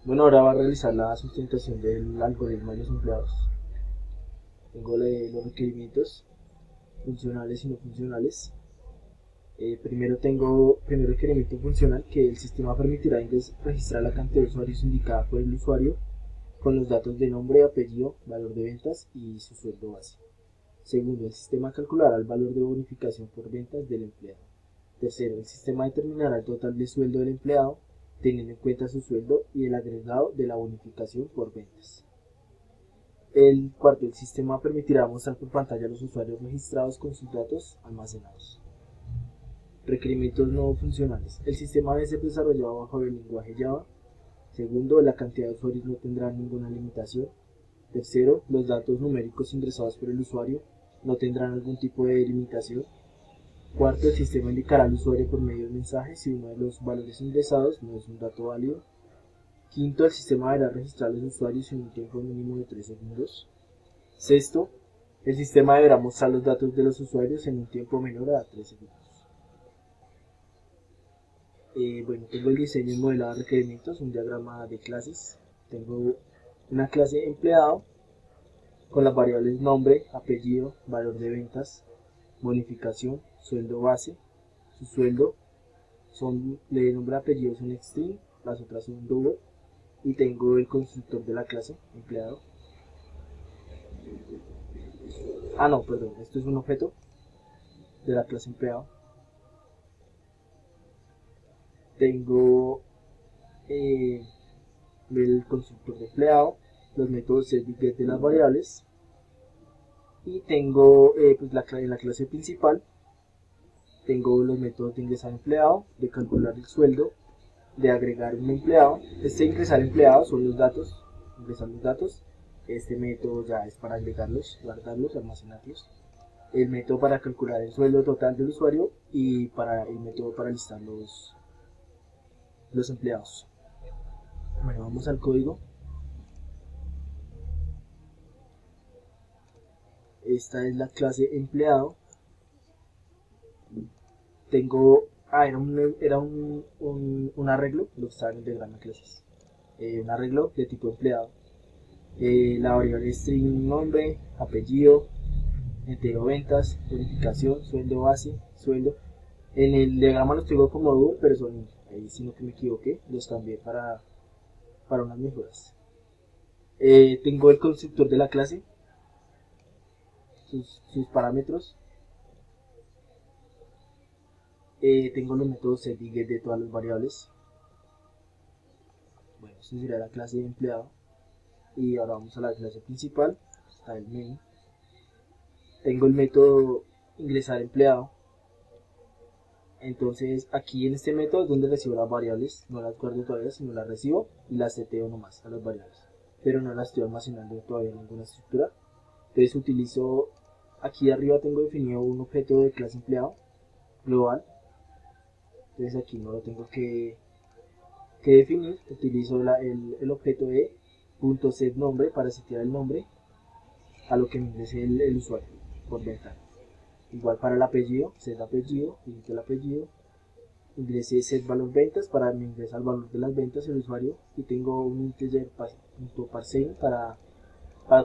Bueno, ahora va a realizar la sustentación del algoritmo de los empleados. Tengo los requerimientos funcionales y no funcionales. Primero requerimiento funcional que el sistema permitirá registrar la cantidad de usuarios indicada por el usuario con los datos de nombre, apellido, valor de ventas y su sueldo base. Segundo, el sistema calculará el valor de bonificación por ventas del empleado. Tercero, el sistema determinará el total de sueldo del empleado teniendo en cuenta su sueldo y el agregado de la bonificación por ventas. El cuarto, el sistema permitirá mostrar por pantalla a los usuarios registrados con sus datos almacenados. Requerimientos no funcionales. El sistema debe ser desarrollado bajo el lenguaje Java. Segundo, la cantidad de usuarios no tendrá ninguna limitación. Tercero, los datos numéricos ingresados por el usuario no tendrán algún tipo de limitación. Cuarto, el sistema indicará al usuario por medio de mensajes si uno de los valores ingresados no es un dato válido. Quinto, el sistema deberá registrar a los usuarios en un tiempo mínimo de 3 segundos. Sexto, el sistema deberá mostrar los datos de los usuarios en un tiempo menor a 3 segundos. Bueno, tengo el diseño y modelado de requerimientos, un diagrama de clases. Tengo una clase empleado con las variables nombre, apellido, valor de ventas, bonificación, sueldo base, su sueldo, de nombre apellido es un string, las otras son double, y tengo el constructor de la clase empleado. No, perdón, esto es un objeto de la clase empleado. Tengo el constructor de empleado, los métodos set y get de las variables, y tengo pues en la clase principal tengo los métodos de ingresar empleado, de calcular el sueldo, de agregar un empleado. Este ingresar empleado son los datos, ingresar los datos. Este método ya es para agregarlos, guardarlos, almacenarlos. El método para calcular el sueldo total del usuario y el método para listar los empleados. Bueno, vamos al código. Esta es la clase empleado. Tengo, era un arreglo, lo que estaba integrando en clases. Un arreglo de tipo empleado. La variable string nombre, apellido, entero ventas, bonificación, sueldo base, sueldo. En el diagrama los tengo como dual, pero son ahí sino que me equivoqué, los cambié para unas mejoras. Tengo el constructor de la clase, sus parámetros. Tengo los métodos set y get de todas las variables. Bueno, esto sería la clase de empleado. Y ahora vamos a la clase principal. Está el main. Tengo el método ingresar empleado. Entonces aquí en este método es donde recibo las variables, no las guardo todavía, sino las recibo y las seteo nomás a las variables, pero no las estoy almacenando todavía en ninguna estructura. Entonces utilizo, aquí arriba tengo definido un objeto de clase empleado global, entonces aquí no lo tengo que definir, utilizo el objeto de .setNombre para setear el nombre a lo que me ingrese el usuario por ventana. Igual para el apellido, set apellido, digito el apellido, ingresé set valor ventas para me ingresa el valor de las ventas el usuario y tengo un integer .parseInt para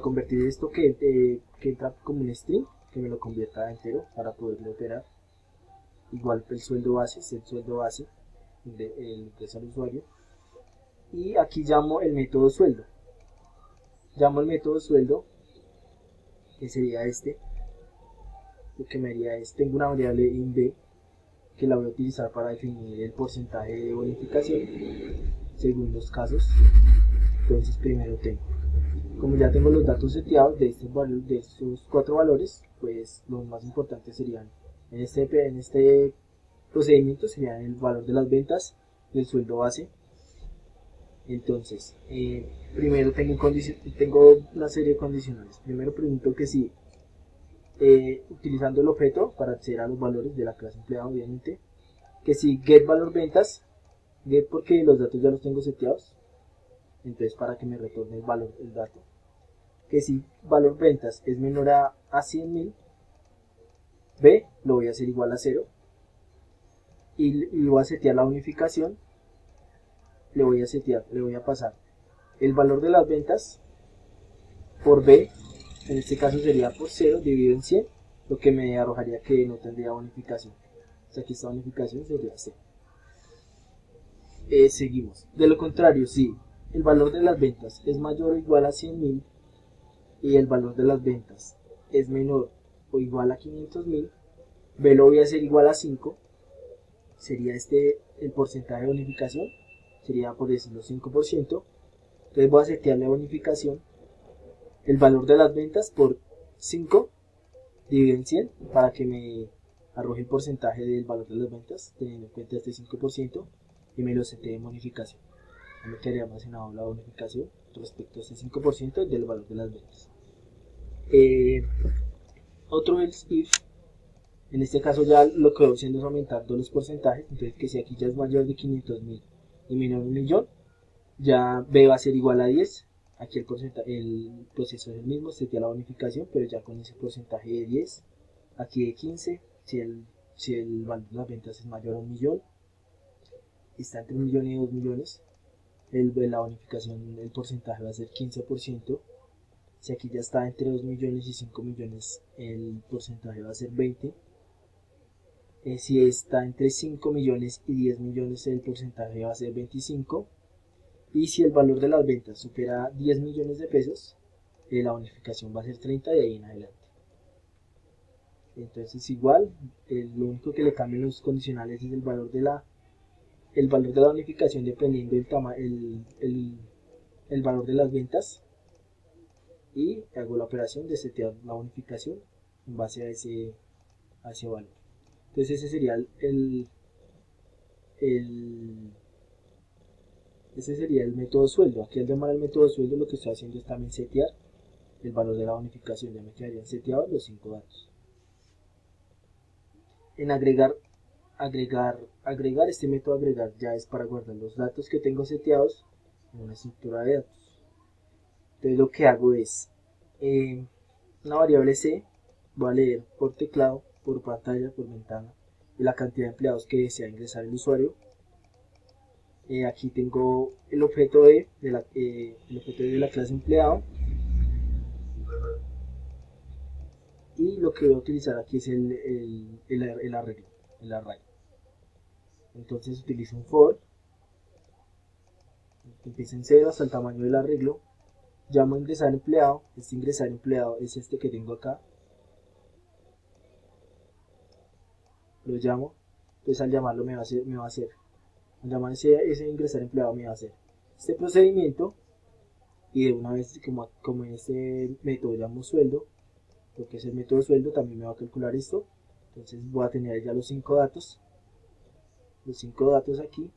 convertir esto que entra como un string que me lo convierta a entero para poderlo operar. Igual el sueldo base, set sueldo base, el ingresa al usuario. Y aquí llamo el método sueldo. Llamo el método sueldo, que sería este. Lo que me haría es, tengo una variable inB que la voy a utilizar para definir el porcentaje de bonificación según los casos. Entonces primero tengo, como ya tengo los datos seteados de estos cuatro valores, pues los más importantes serían en este procedimiento serían el valor de las ventas y el sueldo base. Entonces primero tengo una serie de condicionales. Primero pregunto que si utilizando el objeto para acceder a los valores de la clase empleado, obviamente, que si get valor ventas, get porque los datos ya los tengo seteados, entonces para que me retorne el valor, el dato, que si valor ventas es menor a 100.000, b lo voy a hacer igual a 0 y voy a setear la unificación, le voy a pasar el valor de las ventas por B, en este caso sería por 0 dividido en 100, lo que me arrojaría que no tendría bonificación. O sea, que esta bonificación sería 0. Seguimos. De lo contrario, si el valor de las ventas es mayor o igual a 100.000 y el valor de las ventas es menor o igual a 500.000, B lo voy a hacer igual a 5, sería el porcentaje de bonificación, sería por decirlo 5%. Entonces voy a setear la bonificación, el valor de las ventas por 5 dividido en 100 para que me arroje el porcentaje del valor de las ventas teniendo en cuenta este 5% y me lo setee en bonificación. No me quedaría almacenado la bonificación respecto a ese 5% del valor de las ventas. Otro else if, en este caso ya lo que voy haciendo es aumentando los porcentajes, entonces que si aquí ya es mayor de 500.000 y menor de 1.000.000, ya B va a ser igual a 10. Aquí el proceso es el mismo, setea la bonificación, pero ya con ese porcentaje de 10. Aquí de 15, si el valor de las ventas es mayor a 1.000.000, está entre 1.000.000 y 2.000.000, la bonificación, el porcentaje va a ser 15%. Si aquí ya está entre 2.000.000 y 5.000.000, el porcentaje va a ser 20%. Si está entre 5.000.000 y 10.000.000, el porcentaje va a ser 25%. Y si el valor de las ventas supera 10 millones de pesos, la bonificación va a ser 30 de ahí en adelante. Entonces igual, lo único que le cambian los condicionales es el valor de la bonificación dependiendo el valor de las ventas, y hago la operación de setear la bonificación en base a ese valor. Entonces ese sería el método sueldo. Aquí al llamar al método sueldo lo que estoy haciendo es también setear el valor de la bonificación. Ya me quedarían seteados los 5 datos. En agregar, este método agregar ya es para guardar los datos que tengo seteados en una estructura de datos. Entonces lo que hago es una variable C, voy a leer por teclado, por pantalla, por ventana, y la cantidad de empleados que desea ingresar el usuario. Aquí tengo el objeto de la clase empleado, y lo que voy a utilizar aquí es el arreglo, el array. Entonces utilizo un for, empieza en 0 hasta el tamaño del arreglo, llamo a ingresar empleado, este ingresar empleado es este que tengo acá, lo llamo, entonces al llamarlo me va a hacer al llamar ese ingresar empleado me va a hacer este procedimiento, y de una vez como en este método llamo sueldo, lo que es el método sueldo también me va a calcular esto. Entonces voy a tener ya los 5 datos aquí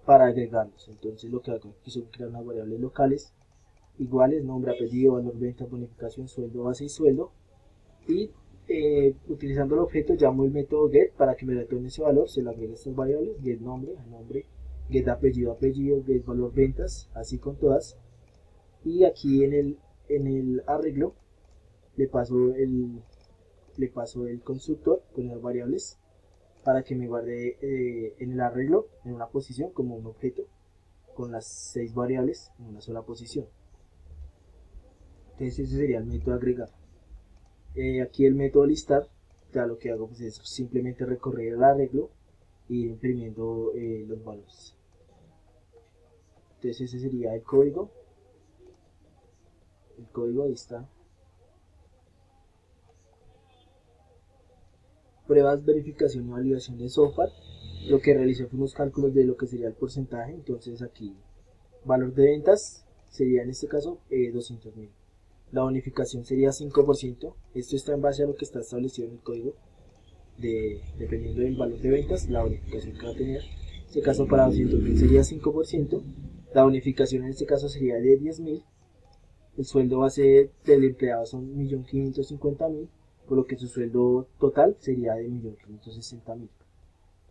para agregarlos. Entonces lo que hago aquí son crear unas variables locales iguales, nombre, apellido, valor, venta, bonificación, sueldo base y sueldo, y utilizando el objeto llamo el método get para que me retorne ese valor, se le agrega estas variables, get nombre, get apellido, get valor ventas, así con todas, y aquí en el arreglo le paso el constructor con las variables para que me guarde en el arreglo en una posición como un objeto con las 6 variables en una sola posición. Entonces ese sería el método agregar. Aquí el método listar, ya lo que hago pues es simplemente recorrer el arreglo y ir imprimiendo los valores. Entonces ese sería el código. Ahí está. Pruebas, verificación y validación de software. Lo que realicé fue unos cálculos de lo que sería el porcentaje. Entonces aquí valor de ventas sería en este caso 200.000. La bonificación sería 5%. Esto está en base a lo que está establecido en el código. Dependiendo del valor de ventas, la bonificación que va a tener. En este caso para 200.000 sería 5%. La bonificación en este caso sería de 10.000. El sueldo base del empleado son 1.550.000, por lo que su sueldo total sería de 1.560.000.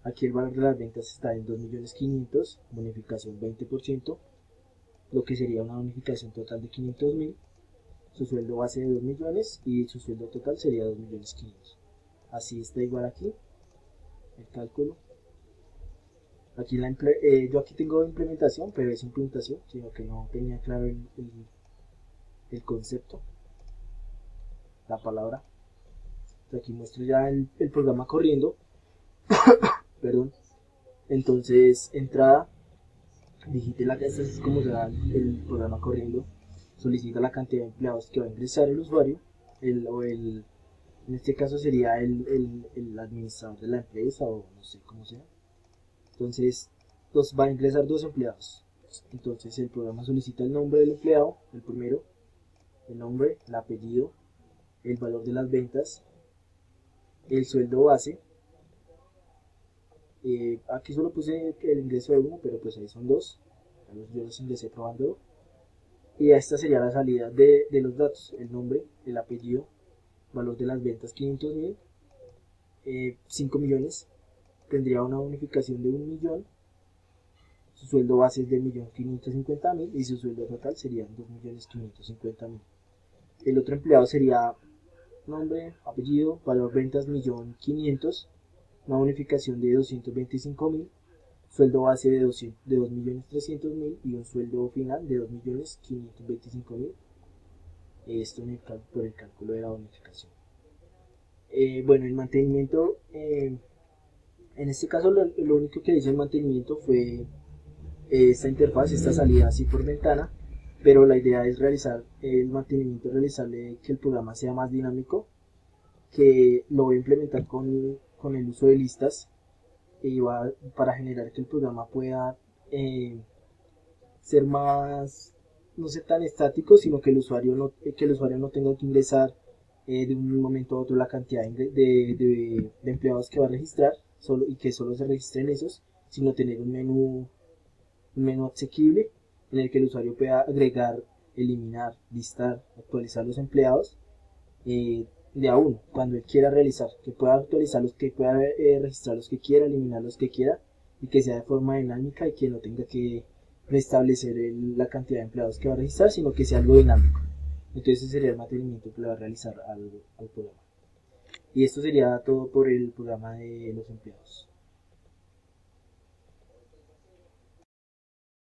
Aquí el valor de las ventas está en 2.500.000, bonificación 20%, lo que sería una bonificación total de 500.000. Su sueldo base de 2 millones y su sueldo total sería 2.500.000. Así está igual aquí el cálculo. Aquí yo aquí tengo implementación, pero es implementación, sino que no tenía claro el concepto, la palabra. Aquí muestro ya el programa corriendo, perdón. Entonces, entrada, digite esta es como ya el programa corriendo, solicita la cantidad de empleados que va a ingresar el usuario, en este caso sería el administrador de la empresa o no sé cómo sea. Entonces, va a ingresar dos empleados. Entonces, el programa solicita el nombre del empleado, el primero, el nombre, el apellido, el valor de las ventas, el sueldo base. Aquí solo puse el ingreso de uno, pero pues ahí son dos. Yo los ingresé probando. Y esta sería la salida de los datos: el nombre, el apellido, valor de las ventas 500.000, 5 millones, tendría una bonificación de 1 millón, su sueldo base es de 1.550.000 y su sueldo total sería 2.550.000. El otro empleado sería nombre, apellido, valor ventas 1.500.000, una bonificación de 225.000, sueldo base de 2.300.000 y un sueldo final de 2.525.000. Esto por el cálculo de la bonificación. Bueno, el mantenimiento, en este caso lo único que hice en mantenimiento fue esta interfaz, esta salida así por ventana, pero la idea es realizar el mantenimiento, realizarle que el programa sea más dinámico, que lo voy a implementar con el uso de listas y para generar que el programa pueda ser más, no ser tan estático, sino que el usuario no tenga que ingresar de un momento a otro la cantidad de empleados que va a registrar y que solo se registren esos, sino tener un menú asequible en el que el usuario pueda agregar, eliminar, listar, actualizar los empleados de a uno, cuando él quiera realizar, que pueda actualizar los que pueda registrar los que quiera, eliminar los que quiera, y que sea de forma dinámica y que no tenga que restablecer la cantidad de empleados que va a registrar, sino que sea algo dinámico. Entonces ese sería el mantenimiento que le va a realizar al programa. Y esto sería todo por el programa de los empleados.